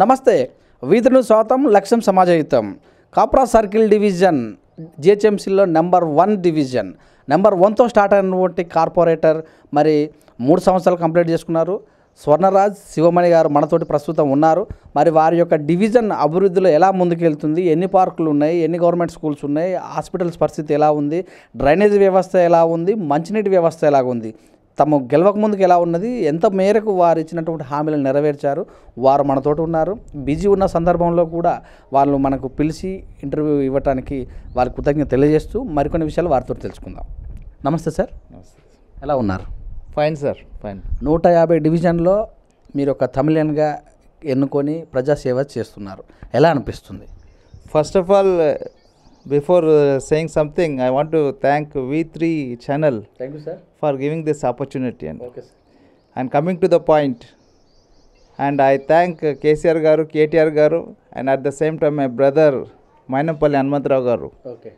నమస్తే. వీధులను స్వాతం లక్ష్యం సమాజయుతం. కాప్రా సర్కిల్ డివిజన్ జిహెచ్ఎంసీలో నెంబర్ 1 డివిజన్ నెంబర్ 1తో స్టార్ట్ అయినటువంటి కార్పొరేటర్ మరి 3 సంవత్సరాలు కంప్లీట్ చేసుకున్నారు. స్వర్ణరాజ్ శివమణి గారు మనతోటి ప్రస్తుతం ఉన్నారు. మరి వారి యొక్క డివిజన్ అభివృద్ధిలో ఎలా ముందుకెళ్తుంది, ఎన్ని పార్కులు ఉన్నాయి, ఎన్ని గవర్నమెంట్ స్కూల్స్ ఉన్నాయి, హాస్పిటల్స్ పరిస్థితి ఎలా ఉంది, డ్రైనేజ్ వ్యవస్థ ఎలా ఉంది, మంచినీటి వ్యవస్థ ఎలా ఉంది, తమ గెలవక ముందుకు ఎలా ఉన్నది, ఎంత మేరకు వారు ఇచ్చినటువంటి హామీలను నెరవేర్చారు, వారు మనతోటి ఉన్నారు. బిజీ ఉన్న సందర్భంలో కూడా వాళ్ళు మనకు పిలిచి ఇంటర్వ్యూ ఇవ్వడానికి వారికి కృతజ్ఞత తెలియజేస్తూ మరికొన్ని విషయాలు వారితో తెలుసుకుందాం. నమస్తే సార్. నమస్తే. ఎలా ఉన్నారు? Fine sir, fine. 150 డివిజన్లో మీరు ఒక తమిళన్గా ఎన్నుకొని ప్రజాసేవ చేస్తున్నారు. ఎలా అనిపిస్తుంది? First of all, before saying something, I want to thank V3 channel thank you sir for giving this opportunity. Okay sir. And coming to the point, and I thank KCR garu, KTR garu, and at the same time my brother Mainampalli Hanumantrao garu. Okay.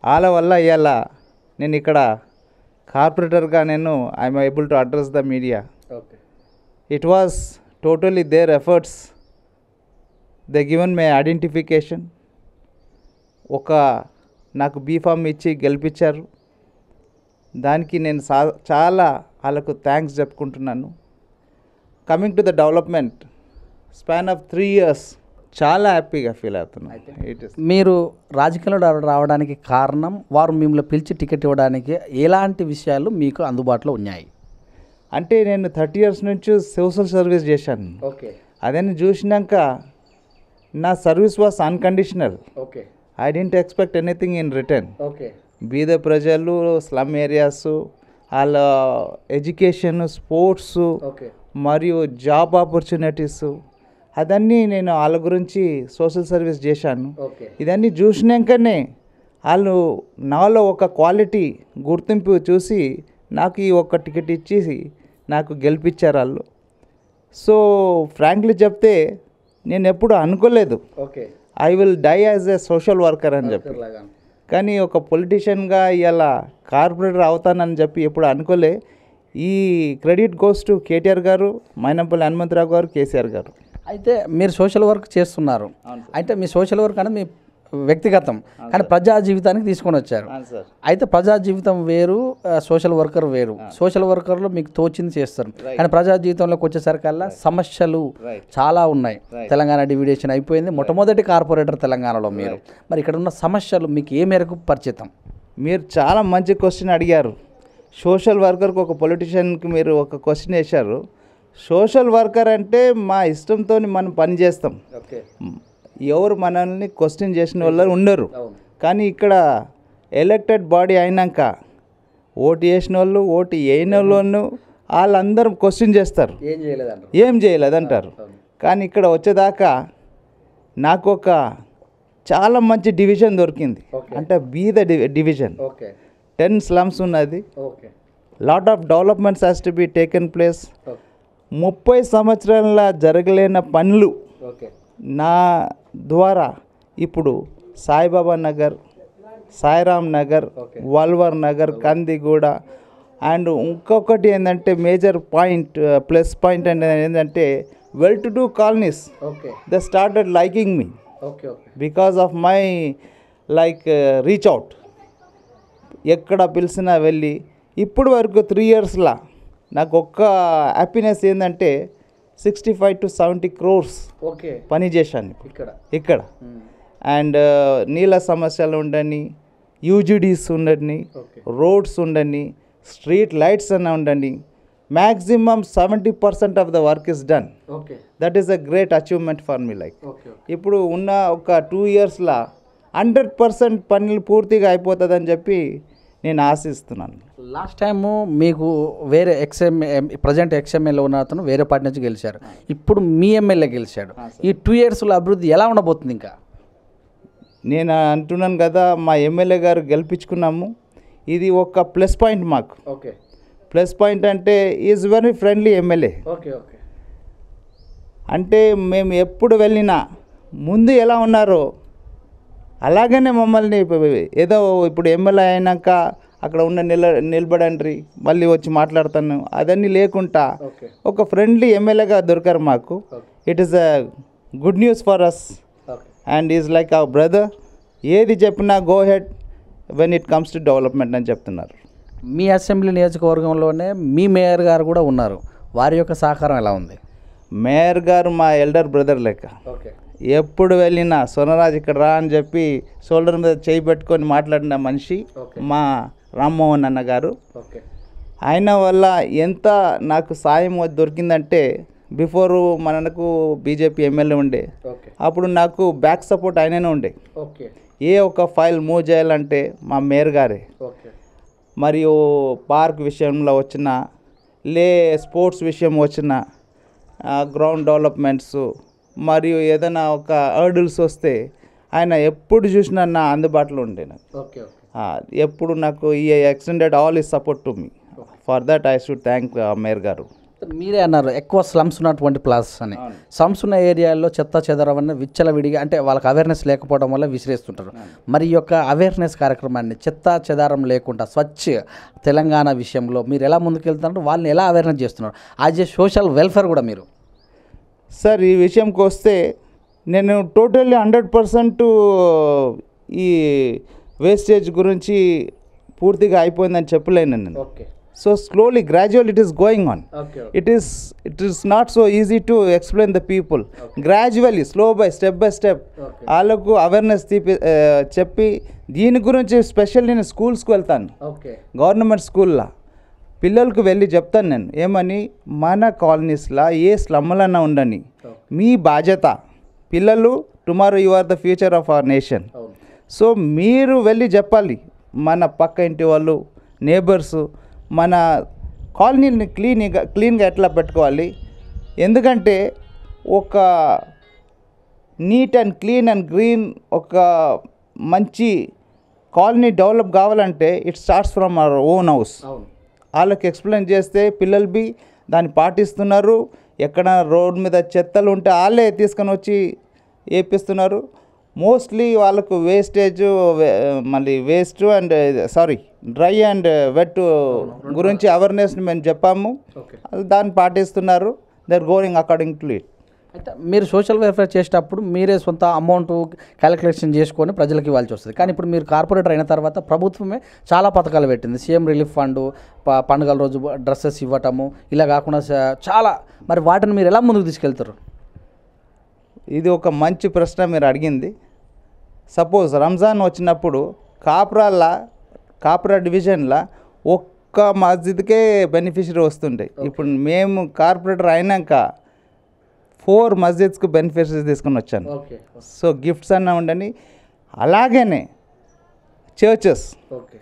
వాళ్ళ వల్ల ఇవాళ నేను ఇక్కడ కార్పొరేటర్గా I'm able to address the media. Okay. It was totally their efforts. They given my identification. నాకు B Pharm ఇచ్చి గెలిపించారు. దానికి నేను చాలా వాళ్ళకు థ్యాంక్స్ చెప్పుకుంటున్నాను. Coming to the development span of 3 years చాలా హ్యాపీగా ఫీల్ అవుతున్నాను. మీరు రాజకీయంలో రావడానికి కారణం వారు మిమ్మల్ని పిలిచి టికెట్ ఇవ్వడానికి ఎలాంటి విషయాలు మీకు అందుబాటులో ఉన్నాయి? అంటే నేను 30 years నుంచి సోషల్ సర్వీస్ చేశాను. ఓకే. అదని చూసినాక నా service was unconditional. Okay. I didn't expect anything in return. Okay. బీద ప్రజలు, స్లమ్ ఏరియాస్, వాళ్ళ ఎడ్యుకేషన్, స్పోర్ట్స్ ఓకే. మరియు జాబ్ ఆపర్చునిటీస్, అదన్నీ నేను వాళ్ళ గురించి సోషల్ సర్వీస్ చేశాను. ఓకే. ఇదన్నీ చూసినాకనే వాళ్ళు నాలో ఒక క్వాలిటీ గుర్తింపు చూసి నాకు ఈ ఒక్క టికెట్ ఇచ్చి నాకు గెలిపించారు వాళ్ళు. సో ఫ్రాంక్లీ చెప్తే నేను ఎప్పుడు అనుకోలేదు okay I will die as a social worker అని చెప్పి. కానీ ఒక పొలిటీషియన్గా ఇలా కార్పొరేటర్ అవుతానని చెప్పి ఎప్పుడు అనుకోలే. ఈ క్రెడిట్ గోస్ టు కేటీఆర్ గారు, మైనంపల్లి హనుమంతరావు గారు, కేసీఆర్ గారు. అయితే మీరు సోషల్ వర్క్ చేస్తున్నారు. అయితే మీ సోషల్ వర్క్ అనేది మీ వ్యక్తిగతం, కానీ ప్రజా జీవితానికి తీసుకొని వచ్చారు. అయితే ప్రజా జీవితం వేరు, సోషల్ వర్కర్ వేరు. సోషల్ వర్కర్లో మీకు తోచింది చేస్తారు, కానీ ప్రజా జీవితంలోకి వచ్చేసరికల్లా సమస్యలు చాలా ఉన్నాయి. తెలంగాణ డివిడేషన్ అయిపోయింది, మొట్టమొదటి కార్పొరేటర్ తెలంగాణలో మీరు. మరి ఇక్కడ ఉన్న సమస్యలు మీకు ఏ మేరకు పరిచితం? మీరు చాలా మంచి క్వశ్చన్ అడిగారు. సోషల్ వర్కర్కి ఒక పొలిటీషియన్కి మీరు ఒక క్వశ్చన్ వేశారు. సోషల్ వర్కర్ అంటే మా ఇష్టంతో మనం పని చేస్తాం. ఎవరు మనల్ని క్వశ్చన్ చేసిన వాళ్ళు ఉండరు. కానీ ఇక్కడ ఎలక్టెడ్ బాడీ అయినాక ఓటు వేసిన వాళ్ళు, ఓటు వేయని వాళ్ళు వాళ్ళందరూ క్వశ్చన్ చేస్తారు, ఏం చేయలేదంటారు. కానీ ఇక్కడ వచ్చేదాకా నాకు ఒక చాలా మంచి డివిజన్ దొరికింది. అంటే బీద డివిజన్, 10 slums ఉన్నది. Lot of developments has to be taken place. 30 సంవత్సరాల జరగలేని పనులు నా ద్వారా ఇప్పుడు సాయిబాబా నగర్, సాయిరామ్ నగర్, వల్వర్ నగర్, కందిగూడ, అండ్ ఇంకొకటి ఏంటంటే మేజర్ పాయింట్, ప్లస్ పాయింట్ అనేది ఏంటంటే well to do colonies. They started liking me because of my reach out. ఎక్కడ పిలిచినా వెళ్ళి ఇప్పుడు వరకు 3 yearsలా నాకు ఒక్క హ్యాపీనెస్ ఏంటంటే 65 to 70 crores పని చేశాను ఇక్కడ. అండ్ నీళ్ళ సమస్యలు ఉండని, యూజీడీస్ ఉండని, రోడ్స్ ఉండని, స్ట్రీట్ లైట్స్ అన్న ఉండని, maximum 70% of the work is done. That is a great achievement for me. ఇప్పుడు ఉన్న ఒక 2 yearsలా 100% పనులు పూర్తిగా అయిపోతుందని చెప్పి నేను ఆశిస్తున్నాను. లాస్ట్ టైము మీకు వేరే ప్రజెంట్ ఎక్స్ఎమ్మెల్యే ఉన్న అతను వేరే పార్టీ నుంచి గెలిచారు, ఇప్పుడు మీ ఎమ్మెల్యే గెలిచాడు. ఈ 2 yearsలో అభివృద్ధి ఎలా ఉండబోతుంది? ఇంకా నేను అంటున్నాను కదా, మా ఎమ్మెల్యే గారు గెలిపించుకున్నాము. ఇది ఒక ప్లస్ పాయింట్ మాకు. ప్లస్ పాయింట్ అంటే ఈజ్ వెరీ ఫ్రెండ్లీ ఎమ్మెల్యే. అంటే మేము ఎప్పుడు వెళ్ళినా ముందు ఎలా ఉన్నారో అలాగనే మమ్మల్ని ఏదో ఇప్పుడు ఎమ్మెల్యే అయినాక అక్కడ ఉన్న నిలబడండి మళ్ళీ వచ్చి మాట్లాడతాను అదన్నీ లేకుండా ఒక ఫ్రెండ్లీ ఎమ్మెల్యేగా దొరికారు మాకు. It is a good news for us okay and is like our brother. ఏది చెప్పినా go ahead when it comes to development అని చెప్తున్నారు. మీ అసెంబ్లీ నియోజకవర్గంలోనే మీ మేయర్ గారు కూడా ఉన్నారు, వారి యొక్క సహకారం ఎలా ఉంది? మేయర్ గారు మా ఎల్డర్ బ్రదర్ లెక్క. ఓకే ఎప్పుడు వెళ్ళినా సోనరాజ్ ఇక్కడ రా అని చెప్పి షోల్డర్ మీద చేయి పెట్టుకొని మాట్లాడిన మనిషి మా రామ్మోహన్ అన్న గారు. ఓకే ఆయన వల్ల ఎంత నాకు సాయం దొరికిందంటే, బిఫోరు మనకు బీజేపీ ఎమ్మెల్యే ఉండే, ఓకే అప్పుడు నాకు బ్యాక్ సపోర్ట్ ఆయననే ఉండే. ఓకే ఏ ఒక ఫైల్ మూవ్ చేయాలంటే మా మేయర్ గారే. ఓకే మరియు పార్క్ విషయంలో వచ్చిన, స్పోర్ట్స్ విషయం వచ్చిన, గ్రౌండ్ డెవలప్మెంట్స్, మరియు ఏదైనా ఒక హర్డిల్స్ వస్తే ఆయన ఎప్పుడు చూసినా నా అందుబాటులో ఉండే. నాకు ఓకే ఓకే ఎప్పుడు నాకు ఈ extended all is support to me. For that I should thank mayor గారు. మీరే అన్నారు ఎక్కువ స్లమ్స్ ఉన్నటువంటి ప్లాసెస్ అని. స్లమ్స్ ఉన్న ఏరియాల్లో చెత్త చెదరం అన్న విచ్చలవిడిగా, అంటే వాళ్ళకి అవేర్నెస్ లేకపోవడం వల్ల విసిరేస్తుంటారు. మరి ఈ యొక్క అవేర్నెస్ కార్యక్రమాన్ని చెత్త చెదారం లేకుండా స్వచ్ఛ తెలంగాణ విషయంలో మీరు ఎలా ముందుకెళ్తున్నారు, వాళ్ళని ఎలా అవేర్నెస్ చేస్తున్నారు? యాజ్ ఏ సోషల్ వెల్ఫేర్ కూడా మీరు. సార్, ఈ విషయంకి వస్తే నేను టోటల్లీ 100% ఈ వేస్టేజ్ గురించి పూర్తిగా అయిపోయిందని చెప్పలేను నేను. Okay so slowly gradual it is going on. Okay it is not so easy to explain the people. Gradually slow by step వాళ్ళకు అవేర్నెస్ చెప్పి దీని గురించి స్పెషల్ నేను స్కూల్స్కి వెళ్తాను. ఓకే గవర్నమెంట్ స్కూల్లో పిల్లలకు వెళ్ళి చెప్తాను నేను, ఏమని, మన కాలనీస్లో ఏ స్లమ్లన్నా ఉండని, మీ బాధ్యత. పిల్లలు tomorrow you are the future of our nation. So మీరు వెళ్ళి చెప్పాలి, మన పక్క ఇంటి వాళ్ళు, నేబర్సు, మన కాలనీని క్లీన్గా ఎట్లా పెట్టుకోవాలి. ఎందుకంటే ఒక neat and clean and green ఒక మంచి కాలనీ డెవలప్ కావాలంటే it starts from our own house. వాళ్ళకి ఎక్స్ప్లెయిన్ చేస్తే పిల్లలు దాన్ని పాటిస్తున్నారు. ఎక్కడ రోడ్ మీద చెత్తలు ఉంటే వాళ్ళే తీసుకొని వచ్చి వేపిస్తున్నారు. మోస్ట్లీ వాళ్ళకు వేస్టేజ్, మళ్ళీ waste and dry and wet గురించి అవేర్నెస్ని మేము చెప్పాము. దాన్ని పాటిస్తున్నారు. They are going according to it. అయితే మీరు సోషల్ వెల్ఫేర్ చేసేటప్పుడు మీరే సొంత అమౌంట్ క్యాలిక్యులేషన్ చేసుకొని ప్రజలకు ఇవ్వాల్సి వస్తుంది. కానీ ఇప్పుడు మీరు కార్పొరేటర్ అయిన తర్వాత ప్రభుత్వమే చాలా పథకాలు పెట్టింది. సీఎం రిలీఫ్ ఫండ్, పండుగల రోజు డ్రెస్సెస్ ఇవ్వటము, ఇలా కాకుండా చాలా. మరి వాటిని మీరు ఎలా ముందుకు తీసుకెళ్తారు? ఇది ఒక మంచి ప్రశ్న మీరు అడిగింది. సపోజ్ రంజాన్ వచ్చినప్పుడు కాప్రా డివిజన్లో ఒక్క మస్జిద్కే బెనిఫిషరీ వస్తుండే. ఇప్పుడు మేము కార్పొరేటర్ అయినాక 4 మస్జిద్స్కి బెనిఫిషరీస్ తీసుకొని వచ్చాను. సో గిఫ్ట్స్ అన్నా ఉండని. అలాగనే చర్చెస్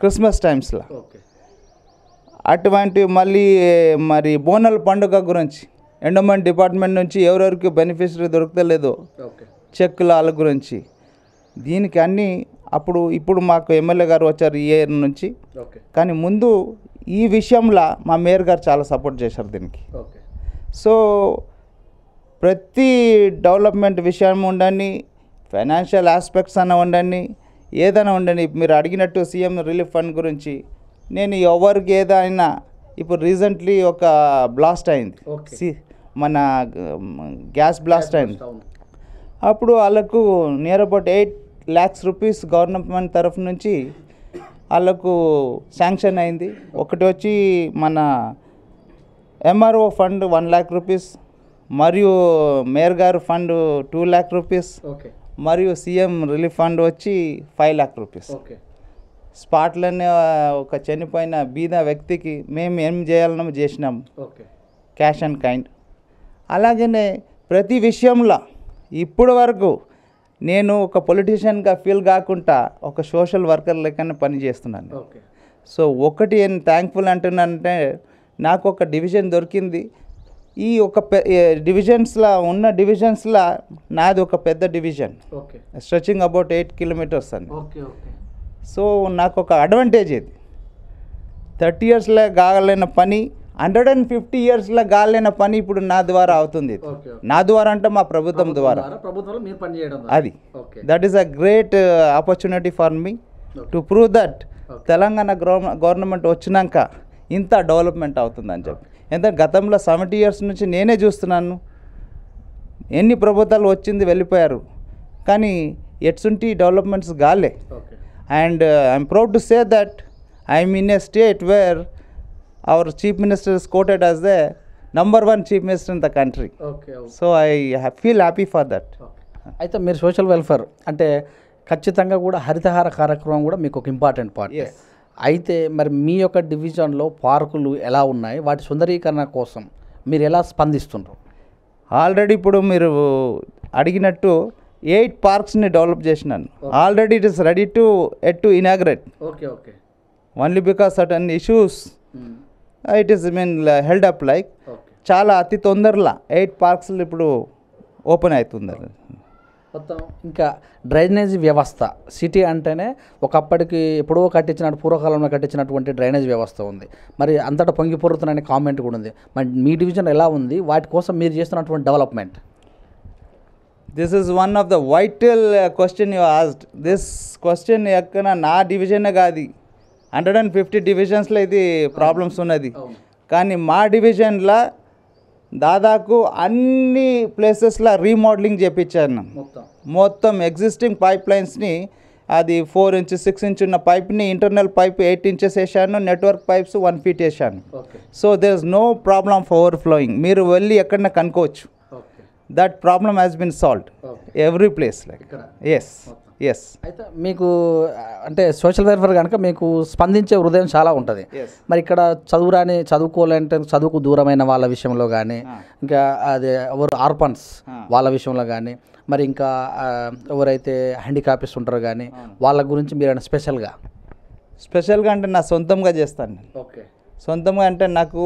క్రిస్మస్ టైమ్స్లో అటువంటి మరి బోనాల పండుగ గురించి ఎండోమెంట్ డిపార్ట్మెంట్ నుంచి ఎవరెవరికి బెనిఫిషరీ దొరకలేదు, చెక్కుల వాళ్ళ గురించి, దీనికి అన్నీ ఇప్పుడు మాకు ఎమ్మెల్యే గారు వచ్చారు ఈ ఇయర్ నుంచి. కానీ ముందు ఈ విషయంలో మా మేయర్ గారు చాలా సపోర్ట్ చేశారు దీనికి. సో ప్రతి డెవలప్మెంట్ విషయం ఉండని, ఫైనాన్షియల్ ఆస్పెక్ట్స్ అన్న ఉండని, ఏదైనా ఉండని. మీరు అడిగినట్టు సీఎం రిలీఫ్ ఫండ్ గురించి నేను ఎవరికి ఏదైనా, ఇప్పుడు రీసెంట్లీ ఒక బ్లాస్ట్ అయింది, మన గ్యాస్ బ్లాస్ట్ అయింది. అప్పుడు వాళ్ళకు near about 8 lakhs rupees government తరఫు నుంచి వాళ్ళకు శాంక్షన్ అయింది. ఒకటి వచ్చి మన ఎంఆర్ఓ ఫండ్ 1 lakh రూపీస్, మరియు మేయర్ గారు ఫండ్ 2 lakh రూపీస్, మరియు సీఎం రిలీఫ్ ఫండ్ వచ్చి 5 lakh రూపీస్. స్పాట్లోనే ఒక చనిపోయిన బీద వ్యక్తికి మేము ఏం చేయాలనో చేసినాము, క్యాష్ అండ్ కైండ్. అలాగనే ప్రతి విషయంలో ఇప్పుడు వరకు నేను ఒక పొలిటీషియన్గా ఫీల్ కాకుండా ఒక సోషల్ వర్కర్ లెక్కనే పని చేస్తున్నాను. సో ఒకటి ఏం థ్యాంక్ఫుల్ అంటున్నానంటే, నాకు ఒక డివిజన్ దొరికింది. ఈ ఒక డివిజన్స్లో నాది ఒక పెద్ద డివిజన్, స్ట్రెచింగ్ అబౌట్ 8 kilometers అని. సో నాకు ఒక అడ్వాంటేజ్ ఇది. 30 yearsలో కాగలేని పని 150 yearsలో కాలేని పని ఇప్పుడు నా ద్వారా అవుతుంది. నా ద్వారా అంటే మా ప్రభుత్వం ద్వారా. అది that is a great opportunity for me to prove that Telangana government వచ్చినాక ఇంత డెవలప్మెంట్ అవుతుందని చెప్పి. ఎందుకంటే గతంలో 70 years నుంచి నేనే చూస్తున్నాను. ఎన్ని ప్రభుత్వాలు వచ్చింది వెళ్ళిపోయారు, కానీ ఎట్సుంటి డెవలప్మెంట్స్ గాలే. And I'm proud to say that I'm in a state where our chief minister is quoted as the #1 chief minister in the country. So I feel happy for that. అయితే మీరు సోషల్ వెల్ఫేర్ అంటే ఖచ్చితంగా కూడా హరితహార కార్యక్రమం కూడా మీకు ఒక important part. అయితే మరి మీ యొక్క డివిజన్లో పార్కులు ఎలా ఉన్నాయి, వాటి సుందరీకరణ కోసం మీరు ఎలా స్పందిస్తున్నారు? ఆల్రెడీ ఇప్పుడు మీరు అడిగినట్టు 8 పార్క్స్ని డెవలప్ చేసినాను. Already it is ready to inaugurate. Only because certain issues it is held up like చాలా అతి తొందరలో 8 పార్క్స్లు ఇప్పుడు ఓపెన్ అవుతుంది. మొత్తం ఇంకా డ్రైనేజ్ వ్యవస్థ సిటీ అంటేనే ఒకప్పటికి ఎప్పుడో పూర్వకాలంలో కట్టించినటువంటి డ్రైనేజ్ వ్యవస్థ ఉంది. మరి అంతటా పొంగిపొరుతున్న కామెంట్ కూడా ఉంది. మరి మీ డివిజన్ ఎలా ఉంది, వాటి కోసం మీరు చేస్తున్నటువంటి development? This is one of the vital question you asked. This question ఎక్కడ నా డివిజనే కాదు, 150 డివిజన్స్లో ఇది ప్రాబ్లమ్స్ ఉన్నది. కానీ మా డివిజన్లో దాదాపు అన్ని ప్లేసెస్లో రీమోడలింగ్ చేయించాను. మొత్తం ఎగ్జిస్టింగ్ పైప్ లైన్స్ని, అది 4 ఇంచ్ 6 ఇంచ్ ఉన్న పైప్ని ఇంటర్నల్ పైప్ 8 ఇంచెస్ వేసాను, నెట్వర్క్ పైప్స్ 1 ఫీట్ వేసాను. So there is no problem for overflowing. మీరు వెళ్ళి ఎక్కడన్నా కనుక్కోవచ్చు. That problem has been solved every place like. Yes. అయితే మీకు అంటే సోషల్ వెల్ఫేర్ కనుక మీకు స్పందించే హృదయం చాలా ఉంటుంది. మరి ఇక్కడ చదువుకోవాలంటే చదువుకు దూరమైన వాళ్ళ విషయంలో కానీ, ఇంకా అదే ఎవరు ఆర్ఫన్స్ వాళ్ళ విషయంలో కానీ, మరి ఇంకా ఎవరైతే హ్యాండిక్యాప్స్ ఉంటారో కానీ వాళ్ళ గురించి మీరు స్పెషల్గా అంటే నా సొంతంగా చేస్తాను. సొంతంగా అంటే నాకు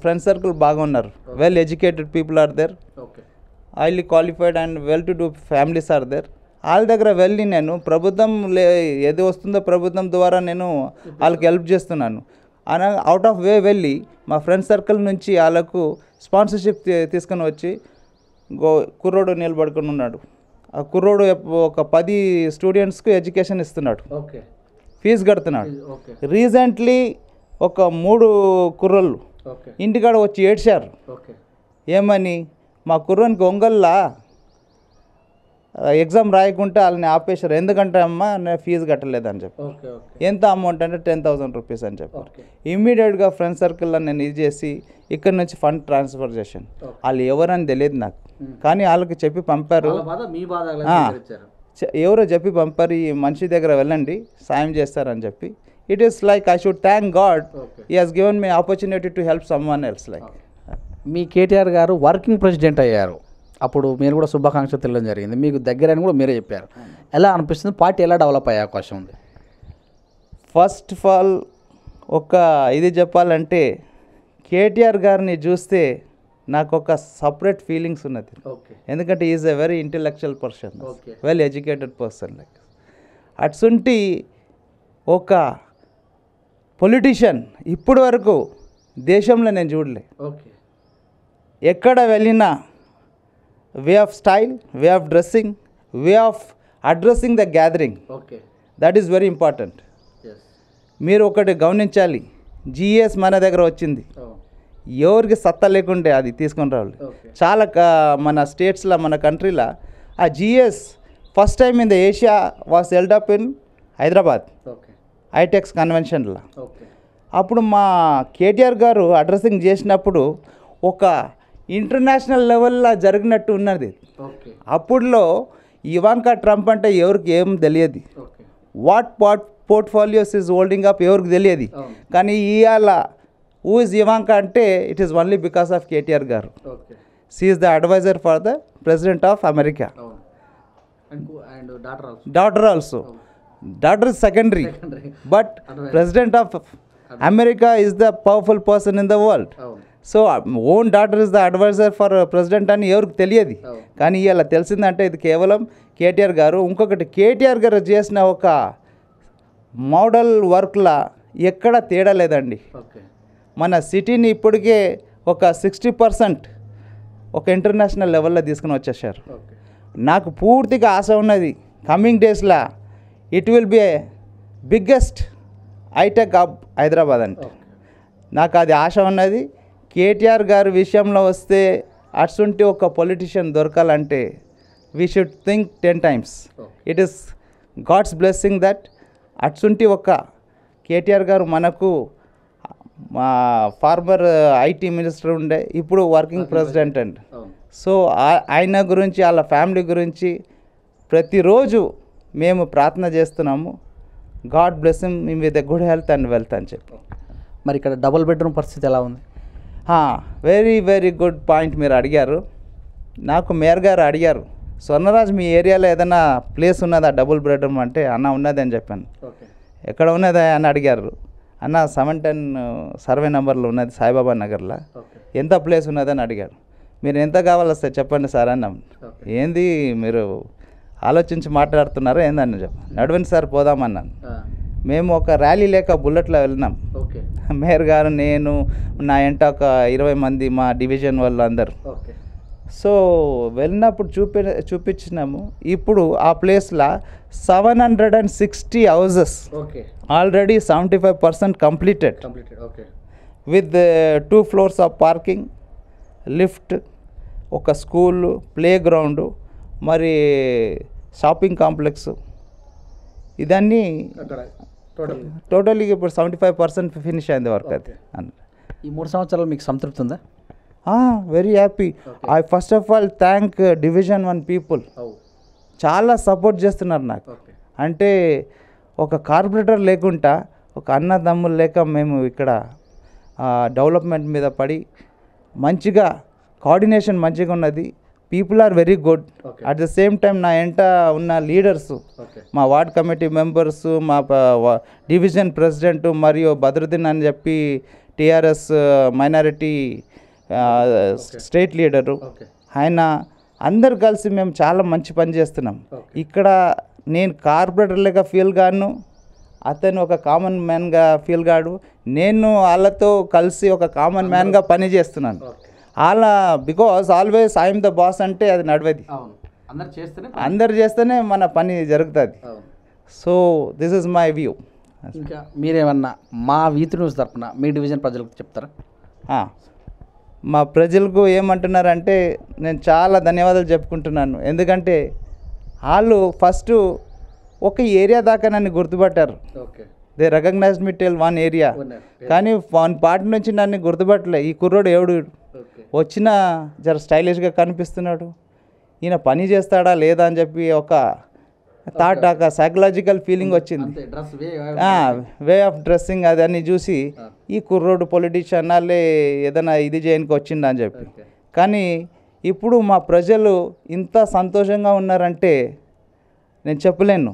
ఫ్రెండ్ సర్కిల్ బాగా ఉన్నారు. Well educated people are there, highly qualified and well to do families are there. వాళ్ళ దగ్గర వెళ్ళి నేను ప్రభుత్వం ఏది వస్తుందో ప్రభుత్వం ద్వారా నేను వాళ్ళకి హెల్ప్ చేస్తున్నాను. అవుట్ ఆఫ్ వే వెళ్ళి మా ఫ్రెండ్ సర్కిల్ నుంచి వాళ్ళకు స్పాన్సర్షిప్ తీసుకొని వచ్చి కుర్రోడు నిలబడుకొని ఉన్నాడు. ఆ కుర్రోడు ఒక 10 స్టూడెంట్స్కి ఎడ్యుకేషన్ ఇస్తున్నాడు, ఫీజు కడుతున్నాడు. రీసెంట్లీ ఒక 3 కుర్రోళ్ళు ఇంటికాడ వచ్చి ఏడ్చారు. ఏమని, మా కుర్రోనికి ఒంగల్లా ఎగ్జామ్ రాయకుంటే వాళ్ళని ఆపేశారు. ఎందుకంటే అమ్మా నేను ఫీజు కట్టలేదని చెప్పి. ఎంత అమౌంట్ అంటే 10,000 రూపీస్ అని చెప్పారు. ఇమ్మీడియట్గా ఫ్రెండ్ సర్కిల్లో నేను ఇది చేసి ఇక్కడ నుంచి ఫండ్ ట్రాన్స్ఫర్ చేశాను. వాళ్ళు ఎవరని తెలియదు నాకు, కానీ వాళ్ళకి చెప్పి పంపారు. ఎవరో చెప్పి పంపారు, ఈ మనిషి దగ్గర వెళ్ళండి సాయం చేస్తారని చెప్పి. It is like I should thank God, he has given me opportunity to help someone else. Like me KTR garu working president అయ్యారు, అప్పుడు మీరు కూడా శుభాకాంక్షలు తెలియడం జరిగింది. మీకు దగ్గర అని కూడా మీరే చెప్పారు. ఎలా అనిపిస్తుంది, పార్టీ ఎలా డెవలప్ అయ్యే అవకాశం ఉంది? ఫస్ట్ ఆఫ్ ఆల్ ఒక ఇది చెప్పాలంటే కేటీఆర్ గారిని చూస్తే నాకు ఒక సపరేట్ ఫీలింగ్స్ ఉన్నది. ఎందుకంటే is a very intellectual person, well educated person. Like అట్సుంటి ఒక పొలిటీషియన్ ఇప్పటి వరకు దేశంలో నేను చూడలే. ఎక్కడ వెళ్ళినా way of style, way of dressing, way of addressing the gathering, that is very important. మీరు ఒకటి గమనించాలి, జిఎస్ మన దగ్గర వచ్చింది, ఎవరికి సత్తా లేకుంటే అది తీసుకొని రావాలి. చాలా మన స్టేట్స్లో మన కంట్రీలో ఆ GS first time in the Asia was held up in Hyderabad HITEX కన్వెన్షన్లో. అప్పుడు మా కేటీఆర్ గారు అడ్రస్సింగ్ చేసినప్పుడు ఒక ఇంటర్నేషనల్ లెవెల్లో జరిగినట్టు ఉన్నది. అప్పుడులో ఇవాంకా ట్రంప్ అంటే ఎవరికి ఏం తెలియదు, what portfolios is holding up ఎవరికి తెలియదు. కానీ ఇవాళ హూ ఇస్ ఇవాంకా అంటే it is only because of KTR garu. She is the advisor for the president of America. Daughter also. Daughter is secondary, but president of America is the powerful person in the world. So own daughter is the advisor for president అని ఎవరికి తెలియదు. కానీ ఇలా తెలిసిందంటే ఇది కేవలం కేటీఆర్ గారు. ఇంకొకటి, కేటీఆర్ గారు చేసిన ఒక మోడల్ వర్క్లా ఎక్కడ తేడా లేదండి. మన సిటీని ఇప్పటికే ఒక 60% ఒక ఇంటర్నేషనల్ లెవెల్లో తీసుకుని వచ్చేసారు. నాకు పూర్తిగా ఆశ ఉన్నది, కమింగ్ డేస్లో it will be a biggest hitech hub Hyderabad అంటే. నాకు అది ఆశ ఉన్నది. కేటీఆర్ గారి విషయంలో వస్తే అటువంటి ఒక పొలిటీషియన్ దొరకాలంటే we should think 10 times. It is God's blessing that అటువంటి ఒక కేటీఆర్ గారు మనకు మా ఫార్మర్ ఐటీ మినిస్టర్ ఉండే, ఇప్పుడు వర్కింగ్ ప్రెసిడెంట్ అండి. సో ఆయన గురించి వాళ్ళ ఫ్యామిలీ గురించి ప్రతిరోజు మేము ప్రార్థన చేస్తున్నాము. God bless him with a good health and wealth అని చెప్పి. మరి ఇక్కడ డబుల్ బెడ్రూమ్ పరిస్థితి ఎలా ఉంది? వెరీ వెరీ గుడ్ పాయింట్ మీరు అడిగారు. నాకు మేయర్ గారు అడిగారు, స్వర్ణరాజ్ మీ ఏరియాలో ఏదైనా ప్లేస్ ఉన్నదా డబుల్ బెడ్రూమ్ అంటే, అన్న ఉన్నది అని చెప్పాను. ఎక్కడ ఉన్నదా అని అడిగారు. అన్న 710 సర్వే నెంబర్లో ఉన్నది సాయిబాబా నగర్లో, ఎంత ప్లేస్ ఉన్నదని అడిగారు. మీరు ఎంత కావాలి సార్ చెప్పండి సార్ అన్నాం. ఏంది మీరు ఆలోచించి మాట్లాడుతున్నారో ఏందని చెప్పి, నడవండి సార్ పోదామన్నాను. మేము ఒక ర్యాలీ లేక బుల్లెట్లో వెళ్ళినాం. మేయర్ గారు, నేను, నా ఎంట ఒక 20 మంది మా డివిజన్ వాళ్ళు అందరు. సో వెళ్ళినప్పుడు చూపించినాము. ఇప్పుడు ఆ ప్లేస్లో 760 houses already 75% completed with 2 floors of parking, lift, ఒక స్కూల్, ప్లే గ్రౌండ్, మరి షాపింగ్ కాంప్లెక్స్, ఇదన్నీ టోటల్గా ఇప్పుడు 75% ఫినిష్ అయింది వర్క్. అది ఈ 3 సంవత్సరాలు మీకు సంతృప్తి ఉందా? Very happy. I first of all thank division 1 people. చాలా సపోర్ట్ చేస్తున్నారు నాకు. అంటే ఒక కార్పొరేటర్ లేకుండా, ఒక అన్నదమ్ములు లేక మేము ఇక్కడ డెవలప్మెంట్ మీద పడి మంచిగా కోఆర్డినేషన్ మంచిగా ఉన్నది. People are very good. At the same time నా ఎంట ఉన్న లీడర్సు, మా వార్డ్ కమిటీ మెంబర్సు, మా డివిజన్ ప్రెసిడెంట్ మరియు బద్రుద్దీన్ అని చెప్పి టీఆర్ఎస్ మైనారిటీ స్టేట్ లీడరు, ఆయన అందరు కలిసి మేము చాలా మంచి పని చేస్తున్నాం. ఇక్కడ నేను కార్పొరేటర్ లేక ఫీల్ గాను, అతను ఒక కామన్ మ్యాన్గా ఫీల్ గాడు. నేను వాళ్ళతో కలిసి ఒక కామన్ మ్యాన్గా పని చేస్తున్నాను. అలా because always I'm the boss అంటే అది నడవది. అందరు చేస్తేనే మన పని జరుగుతుంది. So this is my view. ఇంకా మీరేమన్నా మా వీతి న్యూస్ తరపున మీ డివిజన్ ప్రజలకు చెప్తారా? మా ప్రజలకు ఏమంటున్నారంటే, నేను చాలా ధన్యవాదాలు చెప్పుకుంటున్నాను. ఎందుకంటే వాళ్ళు ఫస్ట్ ఒక ఏరియా దాకా నన్ను గుర్తుపట్టారు. They recognise me till 1 area, కానీ 1 part నుంచి నన్ను గుర్తుపట్టలే. ఈ కుర్రోడు ఎవడు వచ్చిన జర స్టైలిష్గా కనిపిస్తున్నాడు, ఈయన పని చేస్తాడా లేదా అని చెప్పి ఒక థాట్, ఒక సైకలాజికల్ ఫీలింగ్ వచ్చింది. వే ఆఫ్ డ్రెస్సింగ్ అదని చూసి ఈ కుర్రోడు పొలిటీషియన్ వాళ్ళే ఏదైనా ఇది చేయడానికి వచ్చిందా అని చెప్పి. కానీ ఇప్పుడు మా ప్రజలు ఇంత సంతోషంగా ఉన్నారంటే నేను చెప్పలేను.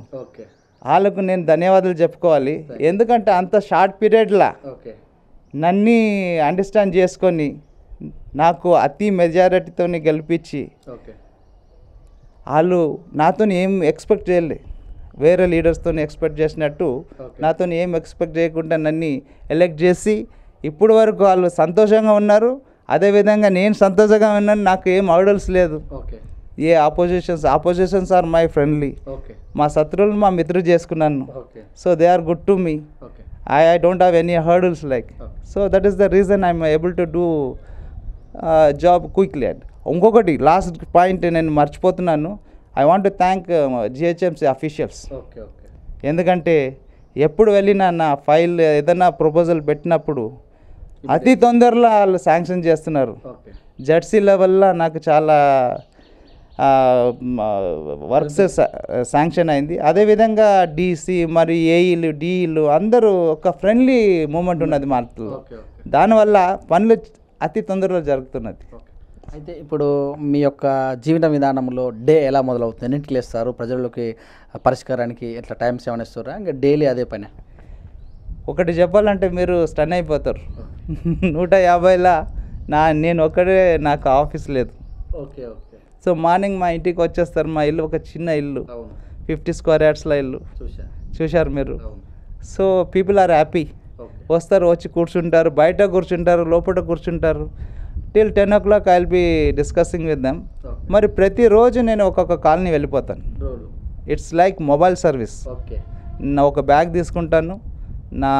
వాళ్ళకు నేను ధన్యవాదాలు చెప్పుకోవాలి. ఎందుకంటే అంత షార్ట్ పీరియడ్లా నన్ను అండర్స్టాండ్ చేసుకొని నాకు అతి మెజారిటీతో గెలిపించి, వాళ్ళు నాతో ఏం ఎక్స్పెక్ట్ చేయలే, వేరే లీడర్స్తో ఎక్స్పెక్ట్ చేసినట్టు నాతో ఏం ఎక్స్పెక్ట్ చేయకుండా నన్ను ఎలెక్ట్ చేసి ఇప్పుడు వరకు వాళ్ళు సంతోషంగా ఉన్నారు. అదేవిధంగా నేను సంతోషంగా ఉన్నాను. నాకు ఏం ఆర్డర్స్ లేదు. A oppositions are my friendly. మా శత్రువులు మా మిత్రులు చేసుకున్నాను. So they are good to me. I don't have any hurdles like. So that is the reason I'm able to do job quickly. And ఇంకొకటి లాస్ట్ పాయింట్ నేను మర్చిపోతున్నాను. I want to thank GHMC officials. ఎందుకంటే ఎప్పుడు వెళ్ళినా నా file ఏదైనా proposal పెట్టినప్పుడు అతి తొందరలో వాళ్ళు శాంక్షన్ చేస్తున్నారు. జడ్సీ లెవెల్లో నాకు చాలా వర్క్స్ శాంక్షన్ అయింది. అదేవిధంగా డీసీ మరి ఏఈలు డిఈలు అందరూ ఒక ఫ్రెండ్లీ మూమెంట్ ఉన్నది మాటలు. దానివల్ల పనులు అతి తొందరలో జరుగుతున్నది. అయితే ఇప్పుడు మీ యొక్క జీవన విధానంలో డే ఎలా మొదలవుతుంది? ఎన్నింటికి లేస్తారు? ప్రజలకి పరిష్కారానికి ఎట్లా టైమ్స్ ఏమైనా ఇస్తారా? ఇంకా డైలీ అదే పని? ఒకటి చెప్పాలంటే మీరు స్టన్ అయిపోతారు. 150లా నేను ఒక్కడే, నాకు ఆఫీస్ లేదు. సో మార్నింగ్ మా ఇంటికి వచ్చేస్తారు. మా ఇల్లు ఒక చిన్న ఇల్లు, 50 square yardsలో ఇల్లు, చూశారు మీరు. So people are happy. వస్తారు, వచ్చి కూర్చుంటారు, బయట కూర్చుంటారు, లోపల కూర్చుంటారు. Till 10 o'clock I will be discussing with them. మరి ప్రతిరోజు నేను ఒక్కొక్క కాలనీ వెళ్ళిపోతాను. It's like mobile service. నా ఒక బ్యాగ్ తీసుకుంటాను, నా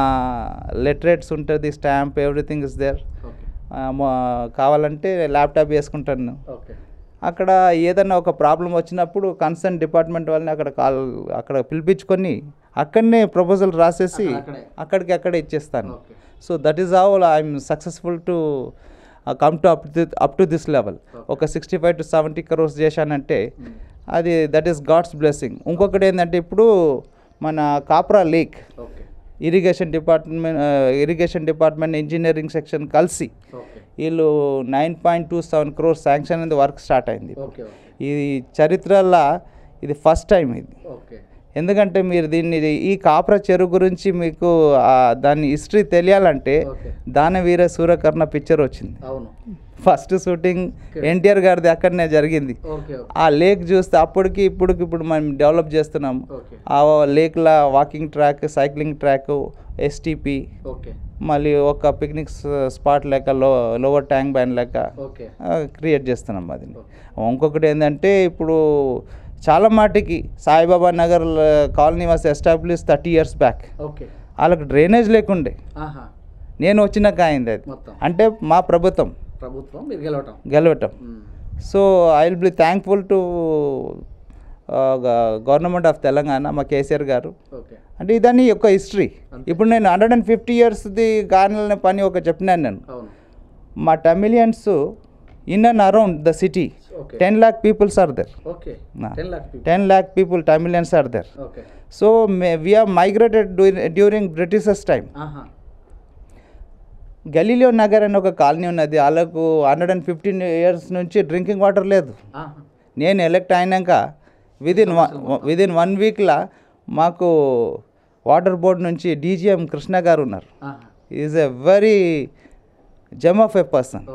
లెటరేట్స్ ఉంటుంది, స్టాంప్, ఎవ్రీథింగ్ ఇస్ దేర్. కావాలంటే ల్యాప్టాప్ వేసుకుంటాను. ఓకే. అక్కడ ఏదైనా ఒక ప్రాబ్లం వచ్చినప్పుడు కన్సర్న్ డిపార్ట్మెంట్ వాళ్ళని అక్కడ పిలిపించుకొని అక్కడనే ప్రపోజల్ రాసేసి అక్కడే ఇచ్చేస్తాను. So that is how I'm successful to come to up to this level. ఒక 65 to 70 crores చేశానంటే అది దట్ ఈస్ గాడ్స్ బ్లెస్సింగ్. ఇంకొకటి ఏంటంటే ఇప్పుడు మన Kapra lake irrigation department engineering section కలిసి వీళ్ళు 9.27 crores శాంక్షన్ అనేది వర్క్ స్టార్ట్ అయింది. ఇది చరిత్రలో ఇది ఫస్ట్ టైం ఇది. ఎందుకంటే మీరు ఈ కాప్రా చెరువు గురించి మీకు దాని హిస్టరీ తెలియాలంటే దానవీర సూర్యకర్ణ పిక్చర్ వచ్చింది. ఫస్ట్ షూటింగ్ ఎన్టీఆర్ గారిది అక్కడనే జరిగింది. ఆ లేక్ చూస్తే అప్పటికి ఇప్పుడు మనం డెవలప్ చేస్తున్నాం. ఆ లేక్లో walking track, cycling track, STP, మళ్ళీ ఒక పిక్నిక్ స్పాట్ లెక్క లోవర్ ట్యాంక్ బ్యాండ్ లెక్క క్రియేట్ చేస్తున్నాం. అది ఇంకొకటి ఏంటంటే ఇప్పుడు చాలా మాటికి Saibaba Nagar colony was establish 30 years back. వాళ్ళకి డ్రైనేజ్ లేకుండే నేను వచ్చినాక అయింది అది. అంటే మా ప్రభుత్వం గెలవటం. So I will be thankful to government of Telangana, మా కేసీఆర్ గారు. అంటే ఇదని ఒక హిస్టరీ. ఇప్పుడు నేను 150 yearsది కారణాలనే పని ఒక చెప్పినాను నేను. మా Tamilians in and around the city 10 lakh people are there. 10 lakh people Tamilians are there. So we have migrated during British's time. Galileo Nagar అని ఒక కాలనీ ఉన్నది. వాళ్ళకు 115 years నుంచి డ్రింకింగ్ వాటర్ లేదు. నేను ఎలక్ట్ అయినాక విదిన్ 1 weekలో మాకు వాటర్ బోర్డ్ నుంచి డీజీఎం కృష్ణ గారు ఉన్నారు. Is a very gem of a person.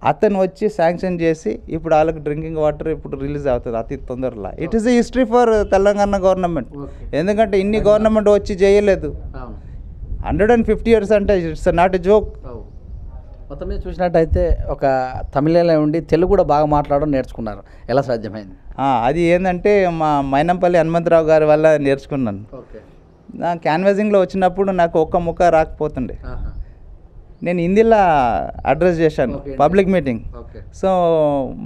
అతను వచ్చి శాంక్షన్ చేసి ఇప్పుడు వాళ్ళకి డ్రింకింగ్ వాటర్ ఇప్పుడు రిలీజ్ అవుతుంది అతి తొందరలో. It is a history for Telangana government. ఎందుకంటే ఇన్ని గవర్నమెంట్ వచ్చి చేయలేదు. 150 years అంటే ఇట్స్ నాట్ ఎ జోక్. మొత్తం మీద చూసినట్టయితే ఒక తమిళలో ఉండి తెలుగు కూడా బాగా మాట్లాడడం నేర్చుకున్నారు. ఎలా సాధ్యమైంది? అది ఏంటంటే మా మైనంపల్లి హనుమంతరావు గారి వల్ల నేర్చుకున్నాను. నా క్యాన్వాసింగ్లో వచ్చినప్పుడు నాకు ఒక్క ముక్క రాకపోతుండే. నేను హిందీలో అడ్రస్ చేశాను పబ్లిక్ మీటింగ్. సో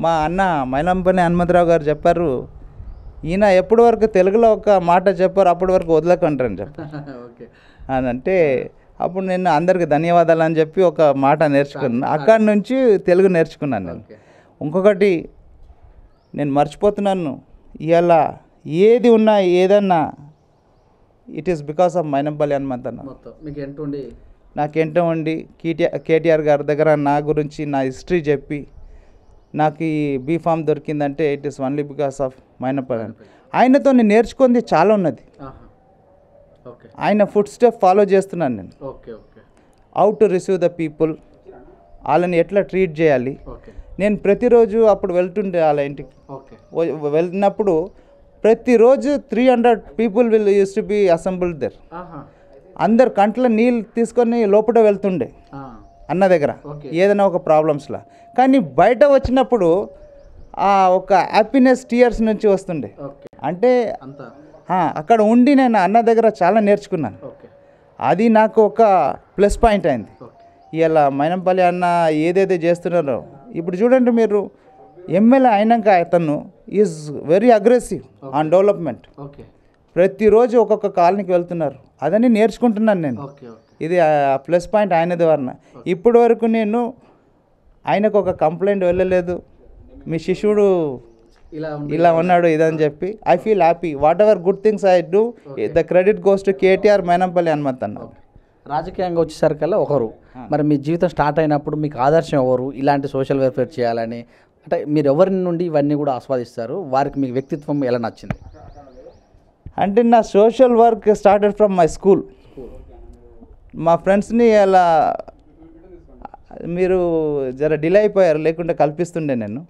మా అన్న మైనంపల్లి హనుమంతరావు గారు చెప్పారు, ఈయన ఎప్పటి వరకు తెలుగులో ఒక మాట చెప్పారు అప్పటి వరకు వదలకంటారని చెప్పారు. అని అంటే అప్పుడు నేను అందరికి ధన్యవాదాలు అని చెప్పి ఒక మాట నేర్చుకున్నాను. అక్కడి నుంచి తెలుగు నేర్చుకున్నాను నేను. ఇంకొకటి నేను మర్చిపోతున్నాను, ఇవాళ ఏది ఉన్నా ఏదన్నా it is because of Mainampalli Hanumanthanna. నాకేంటో ఉండి కేటీఆర్ గారి దగ్గర నా గురించి నా హిస్టరీ చెప్పి నాకు ఈ బీఫామ్ దొరికిందంటే it is only because of Mainampalli. ఆయనతో నేను నేర్చుకుంది చాలా ఉన్నది. ఆయన ఫుడ్ స్టెప్ ఫాలో చేస్తున్నాను నేను. How to receive the people, వాళ్ళని ఎట్లా ట్రీట్ చేయాలి. నేను ప్రతిరోజు అప్పుడు వెళ్తుండే వాళ్ళ ఇంటికి. వెళ్ళినప్పుడు ప్రతిరోజు 300 people will use to be assembled there. అందరు కంట్లో నీళ్ళు తీసుకొని లోపల వెళ్తుండే అన్న దగ్గర ఏదైనా ఒక ప్రాబ్లమ్స్లో. కానీ బయట వచ్చినప్పుడు ఒక హ్యాపీనెస్ టీయర్స్ నుంచి వస్తుండే. అంటే అక్కడ ఉండి నేను అన్న దగ్గర చాలా నేర్చుకున్నాను. అది నాకు ఒక ప్లస్ పాయింట్ అయింది. ఇలా మైనంపల్లి అన్న ఏదైతే చేస్తున్నారో ఇప్పుడు చూడండి మీరు, ఎమ్మెల్యే అయినాక అతను is very aggressive on development. ప్రతిరోజు ఒక్కొక్క కాలనీకి వెళ్తున్నారు. అదని నేర్చుకుంటున్నాను నేను. ఇది ప్లస్ పాయింట్ ఆయనది వలన. ఇప్పటి వరకు నేను ఆయనకు ఒక కంప్లైంట్ వెళ్ళలేదు, మీ శిష్యుడు ఇలా ఉన్నాడు ఇదని చెప్పి. I feel happy. Whatever good things I do, the credit goes to KTR Mainampalli Hanumanthanna. రాజకీయంగా వచ్చేసరికల్లా ఒకరు, మరి మీ జీవితం స్టార్ట్ అయినప్పుడు మీకు ఆదర్శం ఎవరు ఇలాంటి సోషల్ వెల్ఫేర్ చేయాలని? అంటే మీరు ఎవరి నుండి ఇవన్నీ కూడా ఆస్వాదిస్తారు? వారికి మీకు వ్యక్తిత్వం ఎలా నచ్చింది? అంటే నా social work started from my school. మా ఫ్రెండ్స్ని అలా మీరు జర డిలే అయిపోయారు, లేకుంటే కల్పిస్తుండే నేను.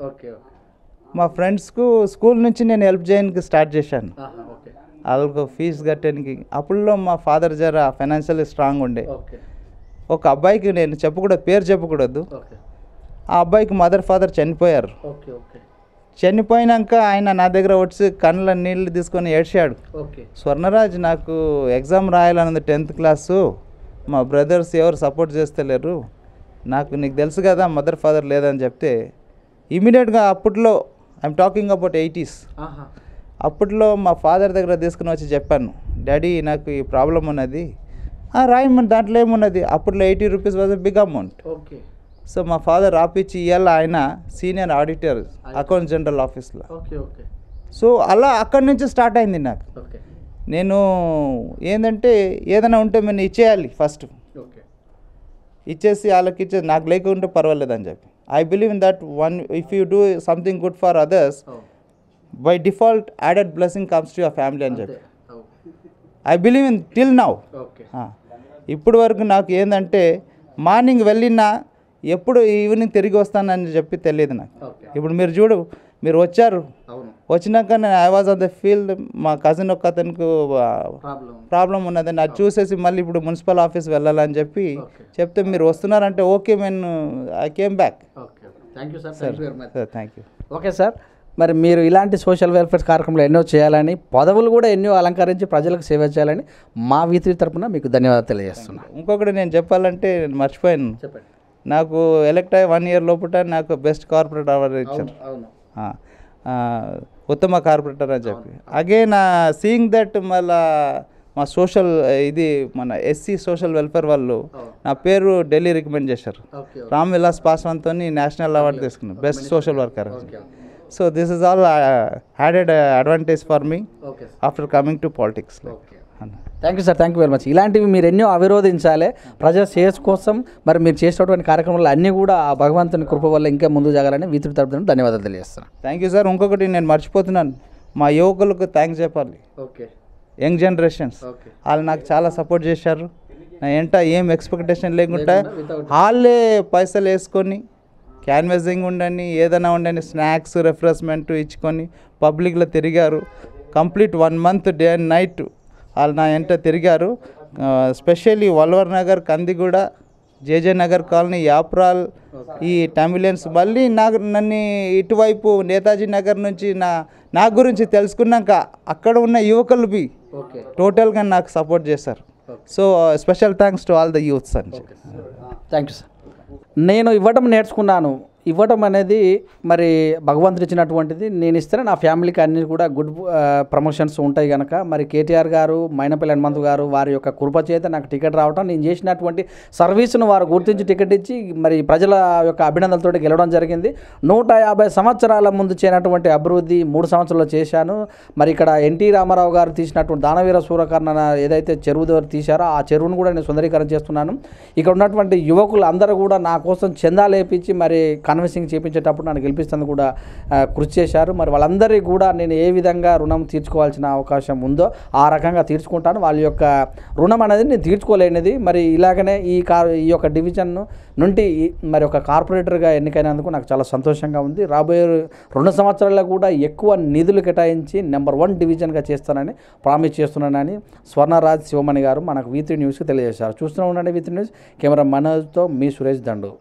మా ఫ్రెండ్స్కు స్కూల్ నుంచి నేను హెల్ప్ చేయడానికి స్టార్ట్ చేశాను, వాళ్ళకు ఫీజు కట్టడానికి. అప్పుడులో మా ఫాదర్ జర ఫైనాన్షియల్లీ స్ట్రాంగ్ ఉండే. ఒక అబ్బాయికి నేను పేరు చెప్పకూడదు, ఆ అబ్బాయికి మదర్ ఫాదర్ చనిపోయారు. చనిపోయినాక ఆయన నా దగ్గర వచ్చి కళ్ళ నీళ్ళు తీసుకొని ఏడ్చాడు. స్వర్ణరాజ్, నాకు ఎగ్జామ్ రాయాలన్నది 10th class, మా బ్రదర్స్ ఎవరు సపోర్ట్ చేస్తలేరు, నీకు తెలుసు కదా మదర్ ఫాదర్ లేదని చెప్తే ఇమీడియట్గా అప్పట్లో ఐఎమ్ టాకింగ్ అబౌట్ 80s అప్పట్లో మా ఫాదర్ దగ్గర తీసుకుని వచ్చి చెప్పాను, డాడీ నాకు ఈ ప్రాబ్లం ఉన్నది, రాయమని దాంట్లో ఏమున్నది. అప్పట్లో 80 rupees was a big amount. Okay. So మా ఫాదర్ రాపిచ్చి ఇవాళ ఆయన సీనియర్ ఆడిటర్ అకౌంట్స్ జనరల్ ఆఫీస్లో. ఓకే. ఓకే. సో అలా అక్కడి నుంచి స్టార్ట్ అయింది నాకు. ఓకే. నేను ఏంటంటే ఏదైనా ఉంటే మేము ఇచ్చేయాలి ఫస్ట్, ఓకే. ఇచ్చేసి వాళ్ళకి ఇచ్చేసి నాకు లేకుంటే పర్వాలేదని చెప్పి I believe in that one if you do something good for others by default added blessing comes to your family అని చెప్పి I believe in till now. Okay. ఇప్పుడు వరకు నాకు ఏంటంటే మార్నింగ్ వెళ్ళినా ఎప్పుడు ఈవినింగ్ తిరిగి వస్తానని చెప్పి తెలియదు నాకు. ఇప్పుడు మీరు వచ్చారు, వచ్చినాక నేను I was on the field, మా కజిన్ ఒక అతనికి ప్రాబ్లం ఉన్నదని అది చూసేసి మళ్ళీ ఇప్పుడు మున్సిపల్ ఆఫీస్ వెళ్ళాలని చెప్పి చెప్తే మీరు వస్తున్నారంటే ఓకే నేను I came back. Thank you. Okay sir, మరి మీరు ఇలాంటి సోషల్ వెల్ఫేర్ కార్యక్రమాలు ఎన్నో చేయాలని, పదవులు కూడా ఎన్నో అలంకరించి ప్రజలకు సేవ చేయాలని మా వీతి తరపున మీకు ధన్యవాదాలు తెలియజేస్తున్నాను. ఇంకొకటి నేను చెప్పాలంటే నేను మర్చిపోయాను, చెప్పండి. నాకు ఎలక్ట్ అయ్యి 1 year లోపల నాకు బెస్ట్ కార్పొరేట్ అవార్డు ఇచ్చారు, ఉత్తమ కార్పొరేటర్ అని చెప్పి. అగైన్ సీయింగ్ దట్ మళ్ళా మా సోషల్ ఇది మన ఎస్సీ సోషల్ వెల్ఫేర్ వాళ్ళు నా పేరు ఢిల్లీ రికమెండ్ చేశారు. రామ్ విలాస్ పాస్వాన్తో నేషనల్ అవార్డు తీసుకున్నాను best social worker. So this is all added advantage for me after coming to politics. Thank you sir, thank you very much. ఇలాంటివి మీరు ఎన్నో అవిరోధించాలి ప్రజా శ్రేయస్ కోసం. మరి మీరు చేసేటువంటి కార్యక్రమాలు అన్నీ కూడా ఆ భగవంతుని కృప వల్ల ఇంకా ముందు జాగాలని వీతుడి తరపున ధన్యవాదాలు తెలియజేస్తున్నాను. Thank you sir. ఇంకొకటి నేను మర్చిపోతున్నాను, మా యువకులకు థ్యాంక్స్ చెప్పాలి. ఓకే. యంగ్ జనరేషన్స్ వాళ్ళు నాకు చాలా సపోర్ట్ చేశారు. నా ఏంట ఏం ఎక్స్పెక్టేషన్ లేకుండా వాళ్ళే పైసలు వేసుకొని క్యాన్వాసింగ్ ఉండని ఏదైనా ఉండని స్నాక్స్ రిఫ్రెష్మెంట్ ఇచ్చుకొని పబ్లిక్లో తిరిగారు. Complete 1 month day and night వాళ్ళు నా ఎంట తిరిగారు. స్పెషల్లీ వల్వర్ నగర్, కందిగూడ, జేజే నగర్ కాలనీ, యాప్రాల్, ఈ టంబులెన్స్ మళ్ళీ నన్ను ఇటువైపు నేతాజీ నగర్ నుంచి నా గురించి తెలుసుకున్నాక అక్కడ ఉన్న యువకులు టోటల్గా నాకు సపోర్ట్ చేశారు. So special thanks to all the youths అని. Thank you sir. నేను ఇవ్వడం నేర్చుకున్నాను. ఇవ్వడం అనేది మరి భగవంతుడు ఇచ్చినటువంటిది. నేను ఇస్తేనే నా ఫ్యామిలీకి అన్ని కూడా గుడ్ ప్రమోషన్స్ ఉంటాయి కనుక మరి కేటీఆర్ గారు, మైనపల్లి హనుమంతు గారు వారి యొక్క కృప చేత నాకు టికెట్ రావటం, నేను చేసినటువంటి సర్వీసును వారు గుర్తించి టికెట్ ఇచ్చి మరి ప్రజల యొక్క అభినందనలతో గెలవడం జరిగింది. 150 సంవత్సరాల ముందు చేయనటువంటి అభివృద్ధి 3 సంవత్సరాల్లో చేశాను. మరి ఇక్కడ ఎన్టీ రామారావు గారు తీసినటువంటి దానవీర సూరకర్ణ ఏదైతే చెరువు దగ్గర తీశారో ఆ చెరువును కూడా నేను సుందరీకరణ చేస్తున్నాను. ఇక్కడ ఉన్నటువంటి యువకులు అందరూ కూడా నా కోసం చందా లేపించి మరి కన్విన్సింగ్ చేయించేటప్పుడు నన్ను గెలిపిస్తేందుకు కూడా కృషి చేశారు. మరి వాళ్ళందరికీ కూడా నేను ఏ విధంగా రుణం తీర్చుకోవాల్సిన అవకాశం ఉందో ఆ రకంగా తీర్చుకుంటాను. వాళ్ళ యొక్క రుణం అనేది నేను తీర్చుకోలేనిది. మరి ఇలాగనే ఈ యొక్క డివిజన్ నుండి మరి ఒక కార్పొరేటర్గా ఎన్నికైనందుకు నాకు చాలా సంతోషంగా ఉంది. రాబోయే 2 సంవత్సరాల్లో కూడా ఎక్కువ నిధులు కేటాయించి నెంబర్ 1 డివిజన్గా చేస్తానని ప్రామిస్ చేస్తున్నానని స్వర్ణరాజ్ శివమణి గారు మనకు V3 న్యూస్కి తెలియజేశారు. చూస్తూనే ఉండండి V3 న్యూస్. కెమెరా మనోజ్తో మీ సురేష్ దండు.